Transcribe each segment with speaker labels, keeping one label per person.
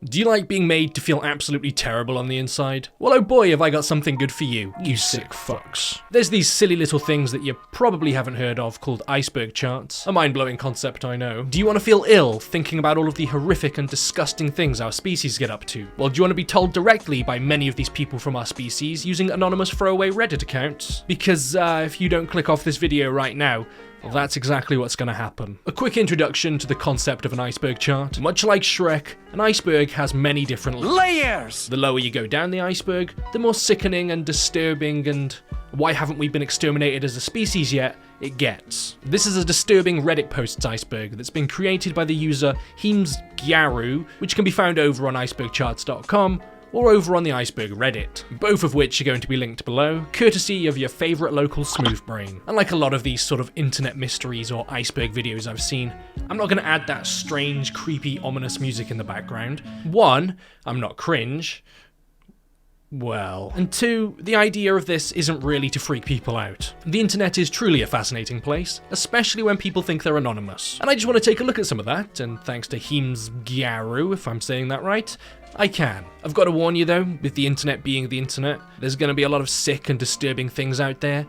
Speaker 1: Do you like being made to feel absolutely terrible on the inside? Well, oh boy, have I got something good for you, you sick fucks. There's these silly little things that you probably haven't heard of called iceberg charts. A mind-blowing concept, I know. Do you want to feel ill thinking about all of the horrific and disgusting things our species get up to? Well, do you want to be told directly by many of these people from our species using anonymous throwaway Reddit accounts? Because if you don't click off this video right now, well, that's exactly what's going to happen. A quick introduction to the concept of an iceberg chart. Much like Shrek, an iceberg has many different layers. The lower you go down the iceberg, the more sickening and disturbing and why haven't we been exterminated as a species yet it gets. This is a disturbing Reddit posts iceberg that's been created by the user Heemsgyaru, which can be found over on icebergcharts.com or over on the Iceberg Reddit, both of which are going to be linked below, courtesy of your favourite local smooth brain. And like a lot of these sort of internet mysteries or iceberg videos I've seen, I'm not going to add that strange, creepy, ominous music in the background. One, I'm not cringe. Well, and two, the idea of this isn't really to freak people out. The internet is truly a fascinating place, especially when people think they're anonymous. And I just want to take a look at some of that, and thanks to Heemsgyaru, if I'm saying that right, I can. I've got to warn you though, with the internet being the internet, there's going to be a lot of sick and disturbing things out there.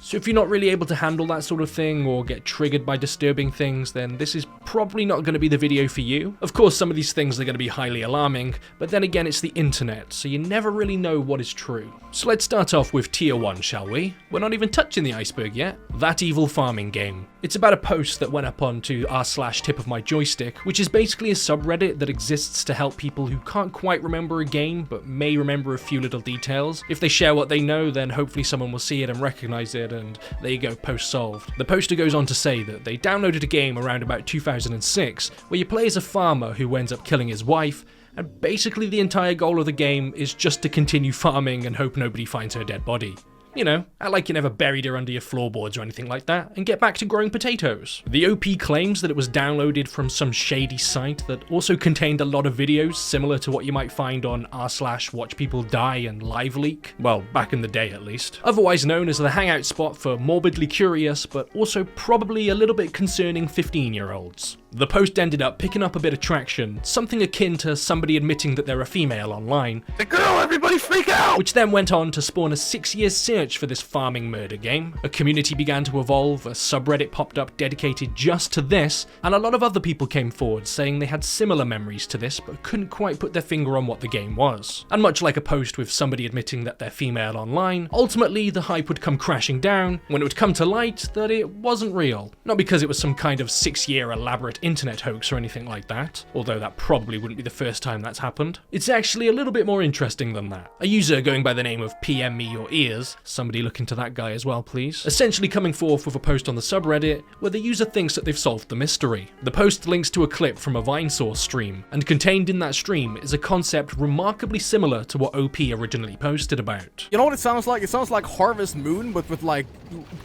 Speaker 1: So if you're not really able to handle that sort of thing or get triggered by disturbing things, then this is probably not going to be the video for you. Of course, some of these things are going to be highly alarming, but then again, it's the internet, so you never really know what is true. So let's start off with tier 1, shall we? We're not even touching the iceberg yet. That Evil Farming Game. It's about a post that went up onto r/tip-of-my-joystick, which is basically a subreddit that exists to help people who can't quite remember a game, but may remember a few little details. If they share what they know, then hopefully someone will see it and recognize it, and there you go, post solved. The poster goes on to say that they downloaded a game around about 2006 where you play as a farmer who ends up killing his wife, and basically the entire goal of the game is just to continue farming and hope nobody finds her dead body. You know, act like you never buried her under your floorboards or anything like that, and get back to growing potatoes. The OP claims that it was downloaded from some shady site that also contained a lot of videos similar to what you might find on r/watchpeopledie and LiveLeak. Well, back in the day at least. Otherwise known as the hangout spot for morbidly curious, but also probably a little bit concerning 15-year-olds. The post ended up picking up a bit of traction, something akin to somebody admitting that they're a female online. The girl, everybody freak out! Which then went on to spawn a 6-year search for this farming murder game. A community began to evolve, a subreddit popped up dedicated just to this, and a lot of other people came forward saying they had similar memories to this but couldn't quite put their finger on what the game was. And much like a post with somebody admitting that they're female online, ultimately the hype would come crashing down when it would come to light that it wasn't real. Not because it was some kind of 6-year elaborate internet hoax or anything like that, although that probably wouldn't be the first time that's happened. It's actually a little bit more interesting than that. A user going by the name of PM Me Your Ears, somebody look into that guy as well please, essentially coming forth with a post on the subreddit where the user thinks that they've solved the mystery. The post links to a clip from a VineSource stream, and contained in that stream is a concept remarkably similar to what OP originally posted about.
Speaker 2: You know what it sounds like? It sounds like Harvest Moon, but with like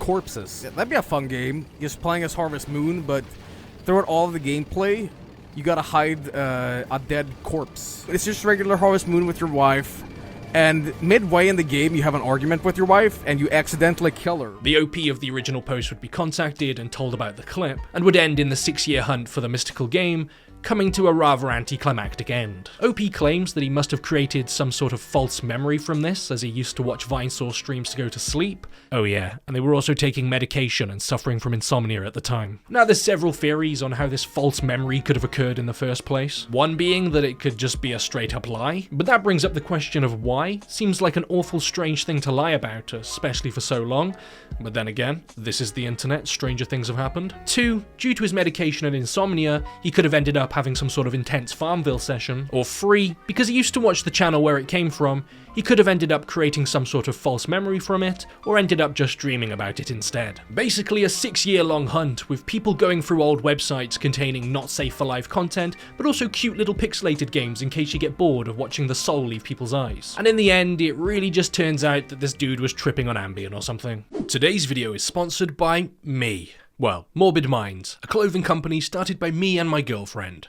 Speaker 2: corpses. Yeah, that'd be a fun game, just playing as Harvest Moon, but throughout all of the gameplay, you gotta hide a dead corpse. It's just regular Harvest Moon with your wife, and midway in the game you have an argument with your wife, and you accidentally kill her.
Speaker 1: The OP of the original post would be contacted and told about the clip, and would end in the 6-year hunt for the mystical game, coming to a rather anticlimactic end. OP claims that he must have created some sort of false memory from this, as he used to watch VineSource streams to go to sleep. Oh yeah, and they were also taking medication and suffering from insomnia at the time. Now there's several theories on how this false memory could have occurred in the first place. One being that it could just be a straight up lie, but that brings up the question of why. Seems like an awful strange thing to lie about, especially for so long. But then again, this is the internet, stranger things have happened. 2, due to his medication and insomnia, he could have ended up having some sort of intense Farmville session. Or 3, because he used to watch the channel where it came from, he could have ended up creating some sort of false memory from it, or ended up just dreaming about it instead. Basically a 6-year-long hunt with people going through old websites containing not safe for life content, but also cute little pixelated games in case you get bored of watching the soul leave people's eyes. And in the end, it really just turns out that this dude was tripping on Ambien or something. Today's video is sponsored by me. Well, Morbid Minds, a clothing company started by me and my girlfriend.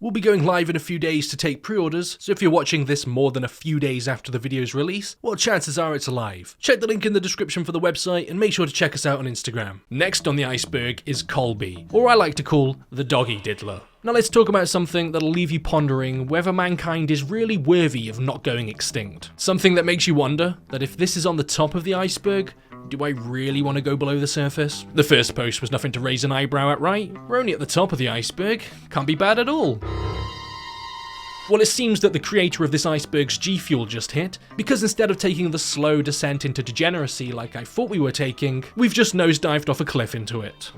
Speaker 1: We'll be going live in a few days to take pre-orders, so if you're watching this more than a few days after the video's release, well, chances are it's alive. Check the link in the description for the website and make sure to check us out on Instagram. Next on the iceberg is Colby, or I like to call the doggy diddler. Now let's talk about something that'll leave you pondering whether mankind is really worthy of not going extinct. Something that makes you wonder that if this is on the top of the iceberg, do I really want to go below the surface? The first post was nothing to raise an eyebrow at, right? We're only at the top of the iceberg. Can't be bad at all. Well, it seems that the creator of this iceberg's G Fuel just hit, because instead of taking the slow descent into degeneracy like I thought we were taking, we've just nosedived off a cliff into it.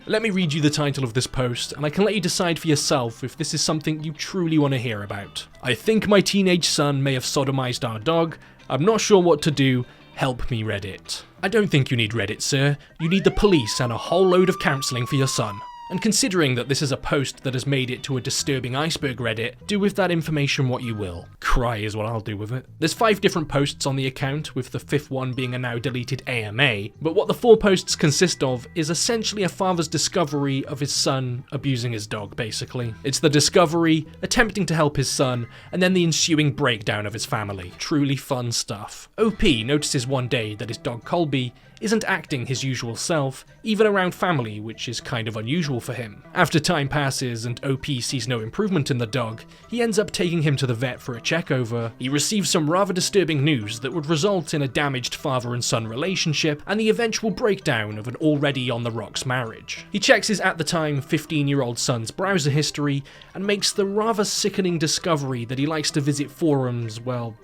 Speaker 1: Let me read you the title of this post, and I can let you decide for yourself if this is something you truly want to hear about. I think my teenage son may have sodomized our dog. I'm not sure what to do. Help me, Reddit. I don't think you need Reddit, sir. You need the police and a whole load of counselling for your son. And considering that this is a post that has made it to a disturbing Iceberg Reddit, do with that information what you will. Cry is what I'll do with it. There's 5 different posts on the account, with the 5th one being a now deleted AMA, but what the 4 posts consist of is essentially a father's discovery of his son abusing his dog, basically. It's the discovery, attempting to help his son, and then the ensuing breakdown of his family. Truly fun stuff. OP notices one day that his dog Colby isn't acting his usual self, even around family, which is kind of unusual for him. After time passes and OP sees no improvement in the dog, he ends up taking him to the vet for a checkover. He receives some rather disturbing news that would result in a damaged father and son relationship and the eventual breakdown of an already on the rocks marriage. He checks his at the time 15-year-old son's browser history and makes the rather sickening discovery that he likes to visit forums, well,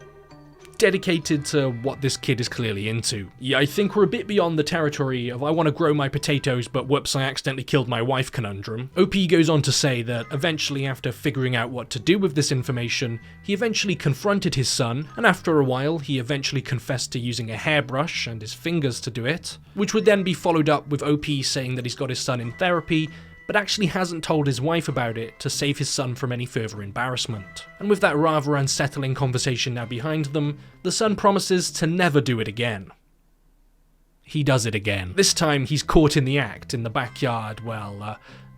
Speaker 1: dedicated to what this kid is clearly into. Yeah, I think we're a bit beyond the territory of I want to grow my potatoes but whoops, I accidentally killed my wife conundrum. OP goes on to say that eventually, after figuring out what to do with this information, he eventually confronted his son, and after a while he eventually confessed to using a hairbrush and his fingers to do it, which would then be followed up with OP saying that he's got his son in therapy but actually hasn't told his wife about it to save his son from any further embarrassment. And with that rather unsettling conversation now behind them, the son promises to never do it again. He does it again. This time he's caught in the act in the backyard,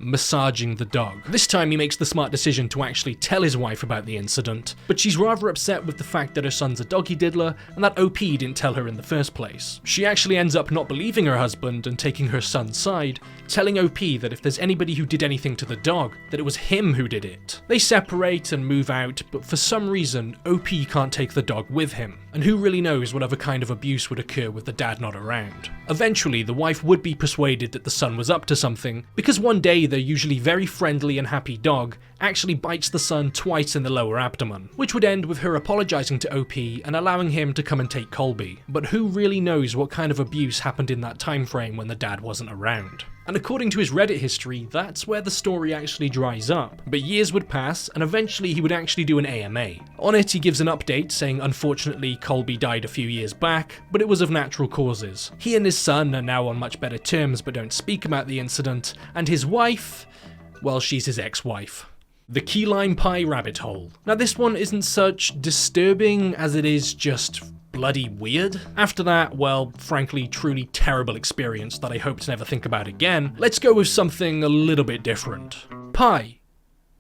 Speaker 1: massaging the dog. This time he makes the smart decision to actually tell his wife about the incident, but she's rather upset with the fact that her son's a doggy diddler and that OP didn't tell her in the first place. She actually ends up not believing her husband and taking her son's side, telling OP that if there's anybody who did anything to the dog, that it was him who did it. They separate and move out, but for some reason, OP can't take the dog with him, and who really knows what other kind of abuse would occur with the dad not around. Eventually, the wife would be persuaded that the son was up to something, because one day their usually very friendly and happy dog actually bites the son twice in the lower abdomen, which would end with her apologizing to OP and allowing him to come and take Colby. But who really knows what kind of abuse happened in that time frame when the dad wasn't around? And according to his Reddit history, that's where the story actually dries up. But years would pass, and eventually he would actually do an AMA. On it, he gives an update saying unfortunately Colby died a few years back, but it was of natural causes. He and his son are now on much better terms but don't speak about the incident, and his wife, well, she's his ex-wife. The key lime pie rabbit hole. Now this one isn't such disturbing as it is just bloody weird. After that, well, frankly, truly terrible experience that I hope to never think about again, let's go with something a little bit different. Pie.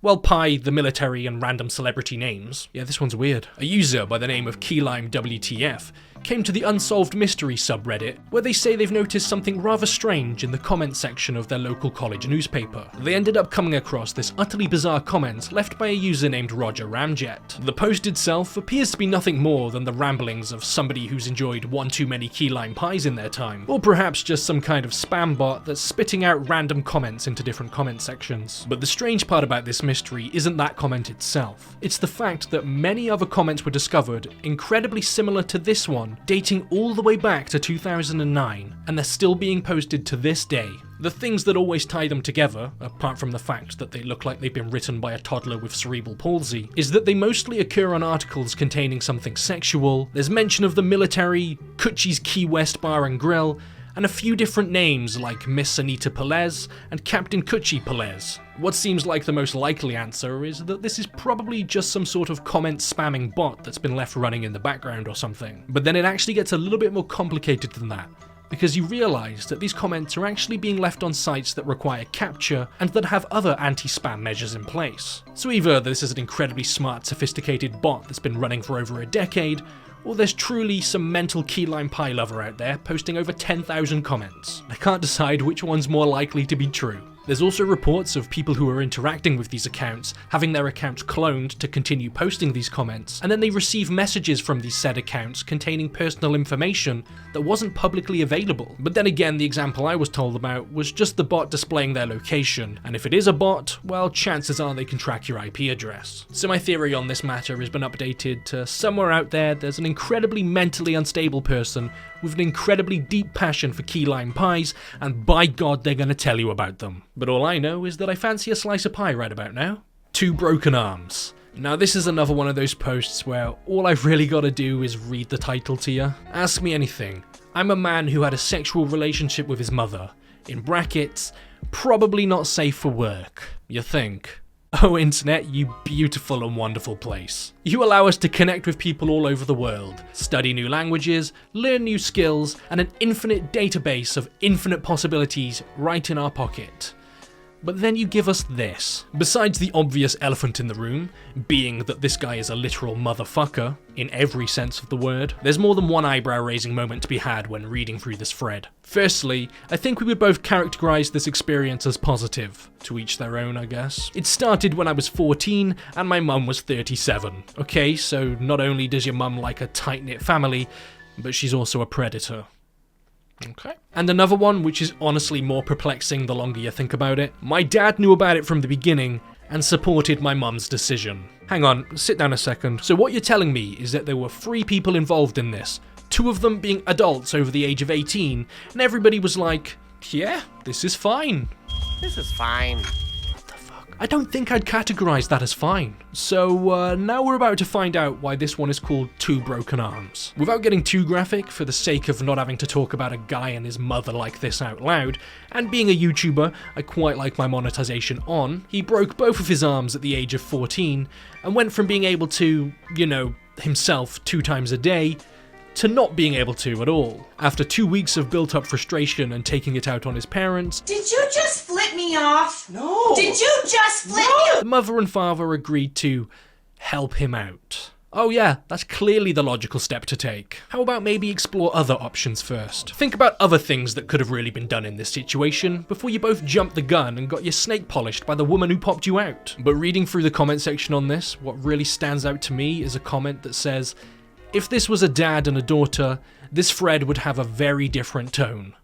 Speaker 1: Well, Pie, the military, and random celebrity names. Yeah, this one's weird. A user by the name of Keylime WTF came to the Unsolved Mystery subreddit, where they say they've noticed something rather strange in the comment section of their local college newspaper. They ended up coming across this utterly bizarre comment left by a user named Roger Ramjet. The post itself appears to be nothing more than the ramblings of somebody who's enjoyed one too many key lime pies in their time, or perhaps just some kind of spam bot that's spitting out random comments into different comment sections. But the strange part about this mystery isn't that comment itself. It's the fact that many other comments were discovered incredibly similar to this one, dating all the way back to 2009, and they're still being posted to this day. The things that always tie them together, apart from the fact that they look like they've been written by a toddler with cerebral palsy, is that they mostly occur on articles containing something sexual. There's mention of the military, Coochie's Key West Bar and Grill, and a few different names like Miss Anita Pelez and Captain Coochie Pelez. What seems like the most likely answer is that this is probably just some sort of comment spamming bot that's been left running in the background or something. But then it actually gets a little bit more complicated than that, because you realise that these comments are actually being left on sites that require capture and that have other anti-spam measures in place. So either this is an incredibly smart, sophisticated bot that's been running for over a decade, or there's truly some mental key lime pie lover out there posting over 10,000 comments. I can't decide which one's more likely to be true. There's also reports of people who are interacting with these accounts having their accounts cloned to continue posting these comments, and then they receive messages from these said accounts containing personal information that wasn't publicly available. But then again, the example I was told about was just the bot displaying their location, and if it is a bot, well, chances are they can track your IP address. So my theory on this matter has been updated to somewhere out there's an incredibly mentally unstable person with an incredibly deep passion for key lime pies, and by God they're gonna tell you about them. But all I know is that I fancy a slice of pie right about now. 2 broken arms. Now this is another one of those posts where all I've really got to do is read the title to you. Ask me anything. I'm a man who had a sexual relationship with his mother. In brackets, probably not safe for work. You think? Oh internet, you beautiful and wonderful place. You allow us to connect with people all over the world, study new languages, learn new skills, and an infinite database of infinite possibilities right in our pocket. But then you give us this. Besides the obvious elephant in the room, being that this guy is a literal motherfucker, in every sense of the word, there's more than one eyebrow-raising moment to be had when reading through this thread. Firstly, I think we would both characterize this experience as positive. To each their own, I guess. It started when I was 14, and my mum was 37. Okay, so not only does your mum like a tight-knit family, but she's also a predator. Okay. And another one, which is honestly more perplexing the longer you think about it. My dad knew about it from the beginning and supported my mum's decision. Hang on, sit down a second. So what you're telling me is that there were 3 people involved in this, 2 of them being adults over the age of 18, and everybody was like, yeah, this is fine.
Speaker 3: This is fine.
Speaker 1: I don't think I'd categorize that as fine. So now we're about to find out why this one is called 2 broken arms. Without getting too graphic, for the sake of not having to talk about a guy and his mother like this out loud, and being a YouTuber I quite like my monetization on, he broke both of his arms at the age of 14, and went from being able to, you know, himself 2 times a day, to not being able to at all. After 2 weeks of built-up frustration and taking it out on his parents,
Speaker 4: Did you just flip me off? No! Did you just flip me?
Speaker 1: the mother and father agreed to help him out. Oh yeah, that's clearly the logical step to take. How about maybe explore other options first? Think about other things that could have really been done in this situation before you both jumped the gun and got your snake polished by the woman who popped you out. But reading through the comment section on this, what really stands out to me is a comment that says, if this was a dad and a daughter, this thread would have a very different tone.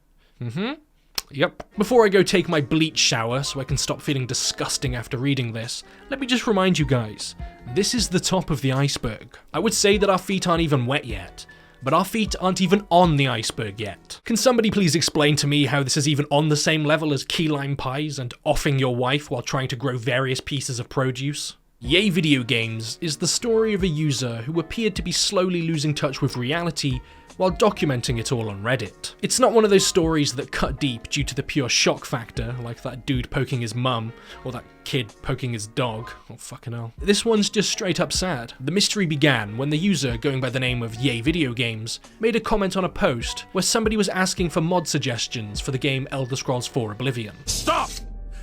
Speaker 1: Yep. Before I go take my bleach shower so I can stop feeling disgusting after reading this, let me just remind you guys, this is the top of the iceberg. I would say that our feet aren't even wet yet, but our feet aren't even on the iceberg yet. Can somebody please explain to me how this is even on the same level as key lime pies and offing your wife while trying to grow various pieces of produce? Yay Video Games is the story of a user who appeared to be slowly losing touch with reality while documenting it all on Reddit. It's not one of those stories that cut deep due to the pure shock factor, like that dude poking his mum, or that kid poking his dog. Oh fucking hell. This one's just straight up sad. The mystery began when the user, going by the name of Yay Video Games, made a comment on a post where somebody was asking for mod suggestions for the game Elder Scrolls 4 Oblivion.
Speaker 5: Stop!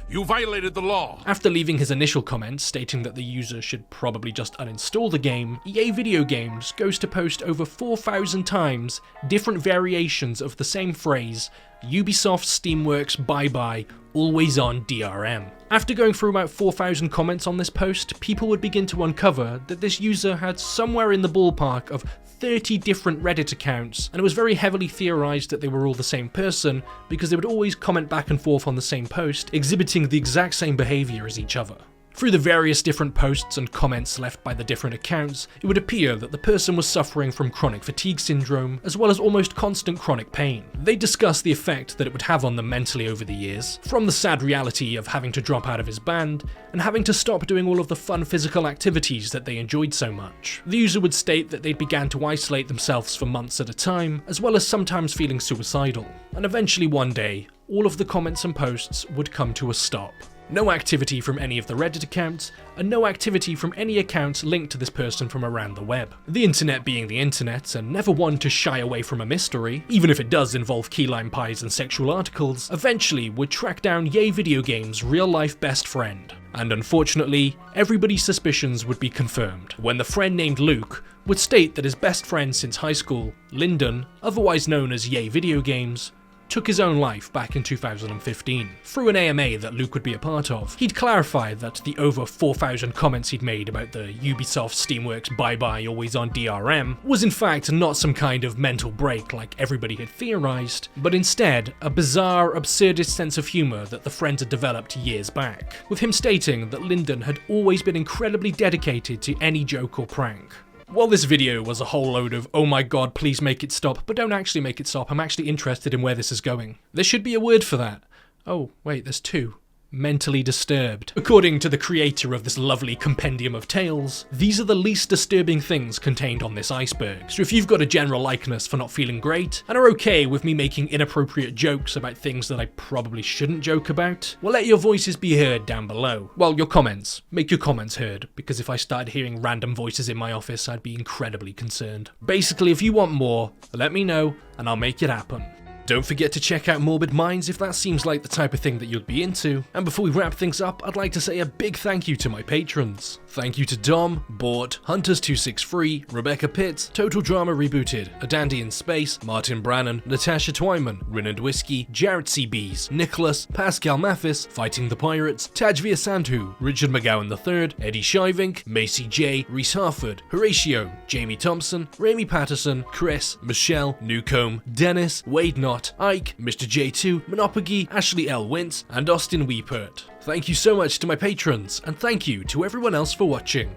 Speaker 5: You violated the law!
Speaker 1: After leaving his initial comment stating that the user should probably just uninstall the game, EA Video Games goes to post over 4,000 times different variations of the same phrase, Ubisoft Steamworks bye bye, always on DRM. After going through about 4,000 comments on this post, people would begin to uncover that this user had somewhere in the ballpark of 30 different Reddit accounts, and it was very heavily theorized that they were all the same person because they would always comment back and forth on the same post, exhibiting the exact same behavior as each other. Through the various different posts and comments left by the different accounts, it would appear that the person was suffering from chronic fatigue syndrome, as well as almost constant chronic pain. They discussed the effect that it would have on them mentally over the years, from the sad reality of having to drop out of his band, and having to stop doing all of the fun physical activities that they enjoyed so much. The user would state that they began to isolate themselves for months at a time, as well as sometimes feeling suicidal. And eventually one day, all of the comments and posts would come to a stop. No activity from any of the Reddit accounts, and no activity from any accounts linked to this person from around the web. The internet being the internet, and never one to shy away from a mystery, even if it does involve key lime pies and sexual articles, eventually would track down Yay Video Games' real-life best friend. And unfortunately, everybody's suspicions would be confirmed when the friend named Luke would state that his best friend since high school, Lyndon, otherwise known as Yay Video Games, took his own life back in 2015. Through an AMA that Luke would be a part of, he'd clarified that the over 4,000 comments he'd made about the Ubisoft Steamworks bye-bye always on DRM was in fact not some kind of mental break like everybody had theorized, but instead a bizarre, absurdist sense of humor that the friends had developed years back, with him stating that Lyndon had always been incredibly dedicated to any joke or prank. While this video was a whole load of oh my god please make it stop, but don't actually make it stop, I'm actually interested in where this is going. There should be a word for that. Oh wait, there's two. Mentally disturbed. According to the creator of this lovely compendium of tales, these are the least disturbing things contained on this iceberg. So if you've got a general likeness for not feeling great, and are okay with me making inappropriate jokes about things that I probably shouldn't joke about, well, let your voices be heard down below. Well, your comments. Make your comments heard, because if I started hearing random voices in my office, I'd be incredibly concerned. Basically, if you want more, let me know, and I'll make it happen. Don't forget to check out Morbid Minds if that seems like the type of thing that you'd be into. And before we wrap things up, I'd like to say a big thank you to my patrons. Thank you to Dom, Bort, Hunters263, Rebecca Pitts, Total Drama Rebooted, A Dandy in Space, Martin Brannan, Natasha Twyman, Rin & Whiskey, Jarrett CBs, Nicholas, Pascal Mathis, Fighting the Pirates, Tajvir Sandhu, Richard McGowan III, Eddie Shivink, Macy J, Reese Harford, Horatio, Jamie Thompson, Ramey Patterson, Chris, Michelle, Newcomb, Dennis, Wade Knott, Ike, Mr. J2, Monopogy, Ashley L. Wintz, and Austin Weepert. Thank you so much to my patrons, and thank you to everyone else for watching.